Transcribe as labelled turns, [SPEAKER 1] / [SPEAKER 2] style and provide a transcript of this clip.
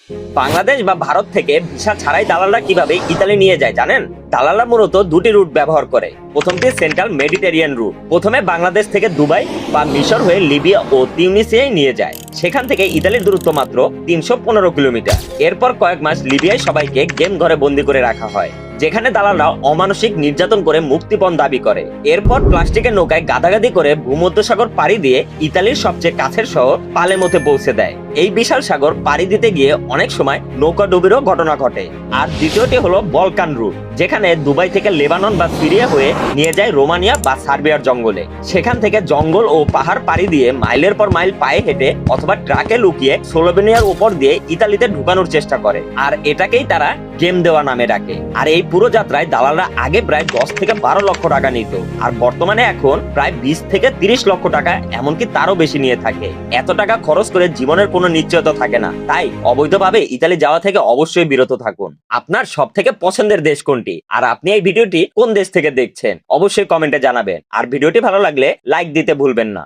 [SPEAKER 1] বাংলাদেশ বা ভারত থেকে ভিসা ছাড়াই দালালরা কিভাবে ইতালি নিয়ে যায় জানেন? দালালরা মূলত দুটি রুট ব্যবহার করে। প্রথমটি সেন্ট্রাল মেডিটেরিয়ান রুট। প্রথমে বাংলাদেশ থেকে দুবাই বা মিশর হয়ে লিবিয়া ও তিউনিসিয়ায় নিয়ে যায়। সেখান থেকে ইতালির দূরত্ব মাত্র ৩১৫ কিলোমিটার। এরপর কয়েক মাস লিবিয়ায় সবাইকে গেম ঘরে বন্দি করে রাখা হয়, যেখানে দালালরা অমানসিক নির্যাতন করে মুক্তিপণ দাবি করে। এরপর প্লাস্টিকের নৌকায় গাদাগাদি করে ভূমধ্যসাগর পাড়ি দিয়ে ইতালির সবচেয়ে কাছের শহর পালেমোতে পৌঁছে দেয়। এই বিশাল সাগর পাড়ি দিতে গিয়ে অনেক সময় নৌকা ডুবিরও ঘটনা ঘটে। আর দ্বিতীয়টি হলো বলকান রুট, যেখানে দুবাই থেকে লেবানন বা সিরিয়া হয়ে নিয়ে যায় রোমানিয়া বা সার্বিয়ার জঙ্গলে। সেখান থেকে জঙ্গল ও পাহাড় পাড়ি দিয়ে মাইলের পর মাইল পায়ে হেঁটে অথবা ট্রাকে লুকিয়ে স্লোভেনিয়ার উপর দিয়ে ইতালিতে ঢুকানোর চেষ্টা করে। আর এটাকেই তারা গেম দেওয়া নামে ডাকে। আর এই পুরো যাত্রায় দালালরা আগে প্রায় 10 থেকে 12 লক্ষ টাকা নিত, আর বর্তমানে এখন প্রায় 20 থেকে 30 লক্ষ টাকা, এমনকি তারও বেশি নিয়ে থাকে। এত টাকা খরচ করে জীবনের কোনো নিশ্চয়তা থাকে না, তাই অবৈধভাবে ইতালি যাওয়া থেকে অবশ্যই বিরত থাকুন। আপনার সব থেকে পছন্দের দেশ কোনটি, আর আপনি এই ভিডিওটি কোন দেশ থেকে দেখছেন অবশ্যই কমেন্টে জানাবেন। আর ভিডিওটি ভালো লাগলে লাইক দিতে ভুলবেন না।